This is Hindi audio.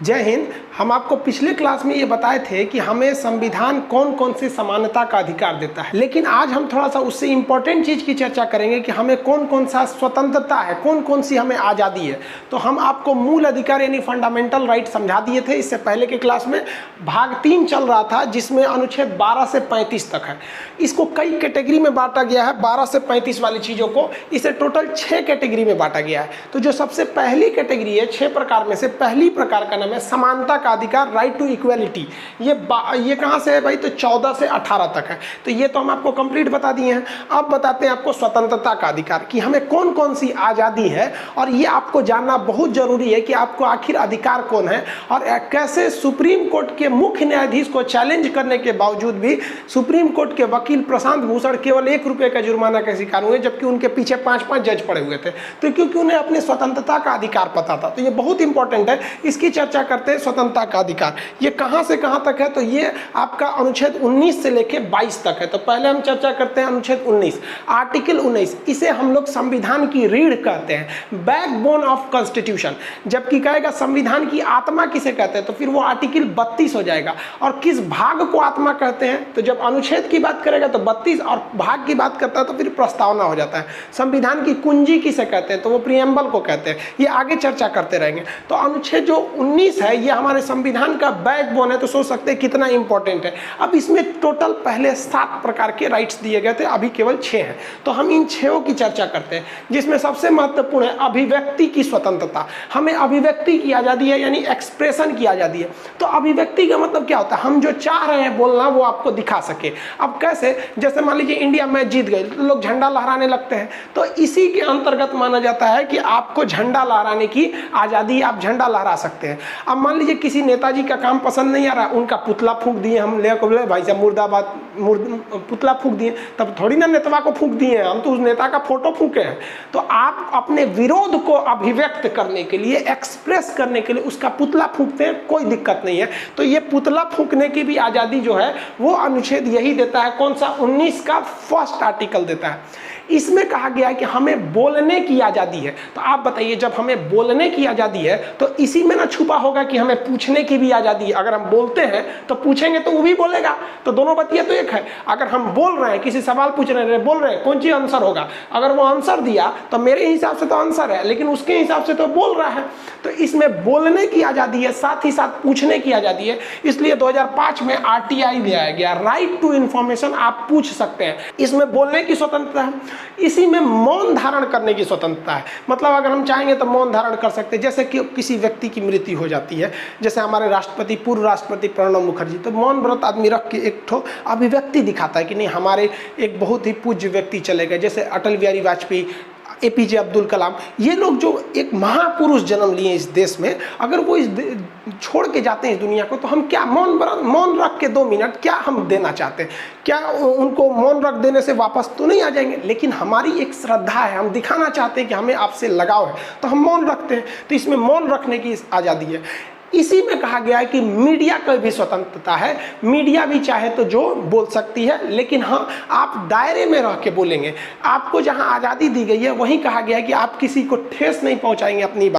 जय हिंद। हम आपको पिछले क्लास में ये बताए थे कि हमें संविधान कौन कौन सी समानता का अधिकार देता है, लेकिन आज हम थोड़ा सा उससे इम्पोर्टेंट चीज़ की चर्चा करेंगे कि हमें कौन कौन सा स्वतंत्रता है, कौन कौन सी हमें आज़ादी है। तो हम आपको मूल अधिकार यानी फंडामेंटल राइट समझा दिए थे इससे पहले के क्लास में। भाग 3 चल रहा था जिसमें अनुच्छेद 12 से 35 तक है। इसको कई कैटेगरी में बांटा गया है, 12 से 35 वाली चीज़ों को इसे टोटल 6 कैटेगरी में बांटा गया है। तो जो सबसे पहली कैटेगरी है 6 प्रकार में से पहली प्रकार का नाम है समानता का अधिकार, राइट टू इक्वलिटी। ये कहाँ से है भाई? तो 14 से 18 तक है। तो ये तो हम आपको कंप्लीट बता दिए हैं। अब बताते हैं आपको स्वतंत्रता का अधिकार कि हमें कौन कौन सी आज़ादी है, और ये आपको जानना बहुत जरूरी है कि आपको आखिर अधिकार कौन है और कैसे सुप्रीम कोर्ट के मुख्य न्यायाधीश को चैलेंज करने के बावजूद भी सुप्रीम कोर्ट के वकील प्रशांत भूषण केवल 1 रुपये का जुर्माना का शिकार हुए, जबकि उनके पीछे 5-5 जज पड़े हुए थे। तो क्योंकि उन्हें अपने स्वतंत्रता का अधिकार पता था। तो ये बहुत इंपॉर्टेंट है, इसकी चर्चा करते हैं। स्वतंत्रता का अधिकार ये कहां से कहां तक है? तो ये आपका अनुच्छेद 19 से लेके 22 तक है। तो पहले हम चर्चा करते हैं अनुच्छेद 19, आर्टिकल 19। इसे हम लोग संविधान की रीढ़ कहते हैं, बैकबोन ऑफ कॉन्स्टिट्यूशन। जबकि कहेगा संविधान की आत्मा किसे कहते हैं, तो फिर वो आर्टिकल 32 हो जाएगा। और किस भाग को आत्मा कहते हैं? तो जब अनुच्छेद की बात करेगा तो 32, और भाग की बात करता है तो फिर प्रस्तावना हो जाता है। संविधान की कुंजी किसे कहते हैं? तो वो प्रियम्बल को कहते हैं। ये आगे चर्चा करते रहेंगे। तो अनुच्छेद जो 19 है ये हमारे संविधान का बैकबोन है। तो सोच सकते हैं कितना इंपॉर्टेंट है। अब इसमें टोटल पहले 7 प्रकार के राइट्स दिए गए थे, अभी केवल 6 हैं। तो हम इन 6 की चर्चा करते हैं, जिसमें सबसे महत्वपूर्ण है अभिव्यक्ति की स्वतंत्रता। हमें अभिव्यक्ति की आज़ादी है, यानी एक्सप्रेशन की आज़ादी है। तो अभिव्यक्ति का मतलब क्या होता है? हम जो चाह रहे हैं बोलना वो आपको दिखा सके। अब कैसे? जैसे मान लीजिए इंडिया मैच जीत गए तो लोग झंडा लहराने लगते हैं। तो इसी के अंतर्गत माना जाता है कि आपको झंडा लहराने की आज़ादी, आप झंडा लहरा सकते हैं। अब मान लीजिए किसी नेताजी का काम पसंद नहीं आ रहा, उनका पुतला फूंक दिए, हम ले बोले भाई साहब मुर्दाबाद, पुतला फूंक दिए, तब थोड़ी ना नेता को फूंक दिए, हम तो उस नेता का फोटो फूंके हैं। तो आप अपने विरोध को अभिव्यक्त करने के लिए, एक्सप्रेस करने के लिए उसका पुतला फूंकते हैं, कोई दिक्कत नहीं है। तो ये पुतला फूंकने की भी आज़ादी जो है वो अनुच्छेद यही देता है। कौन सा? 19 का फर्स्ट आर्टिकल देता है। इसमें कहा गया है कि हमें बोलने की आज़ादी है। तो आप बताइए, जब हमें बोलने की आज़ादी है तो इसी में ना छुपा होगा कि हमें पूछने की भी आज़ादी है। अगर हम बोलते हैं तो पूछेंगे तो वो भी बोलेगा, तो दोनों बतिया तो एक है। अगर हम बोल रहे हैं, किसी सवाल पूछ रहे हैं, बोल रहे हैं, कौन सी आंसर होगा? अगर वो आंसर दिया तो मेरे हिसाब से तो आंसर है, लेकिन उसके हिसाब से तो बोल रहा है। तो इसमें बोलने की आज़ादी है, साथ ही साथ पूछने की आज़ादी है। इसलिए 2005 में RTI लाया गया, राइट टू इंफॉर्मेशन। आप पूछ सकते हैं। इसमें बोलने की स्वतंत्रता है। इसी में मौन धारण करने की स्वतंत्रता है। मतलब अगर हम चाहेंगे तो मौन धारण कर सकते हैं। जैसे कि किसी व्यक्ति की मृत्यु हो जाती है, जैसे हमारे राष्ट्रपति, पूर्व राष्ट्रपति प्रणब मुखर्जी, तो मौन व्रत आदमी रख के एक ठो अभिव्यक्ति दिखाता है कि नहीं, हमारे एक बहुत ही पूज्य व्यक्ति चले गए। जैसे अटल बिहारी वाजपेयी, APJ अब्दुल कलाम, ये लोग जो एक महापुरुष जन्म लिए इस देश में, अगर वो छोड़ के जाते हैं इस दुनिया को, तो हम क्या मौन रख के 2 मिनट क्या हम देना चाहते हैं? क्या उनको मौन रख देने से वापस तो नहीं आ जाएंगे? लेकिन हमारी एक श्रद्धा है, हम दिखाना चाहते हैं कि हमें आपसे लगाव है, तो हम मौन रखते हैं। तो इसमें मौन रखने की आज़ादी है। इसी में कहा गया है कि मीडिया की भी स्वतंत्रता है। मीडिया भी चाहे तो जो बोल सकती है, लेकिन हाँ, आप दायरे में रह के बोलेंगे। आपको जहां आज़ादी दी गई है वहीं कहा गया है कि आप किसी को ठेस नहीं पहुंचाएंगे अपनी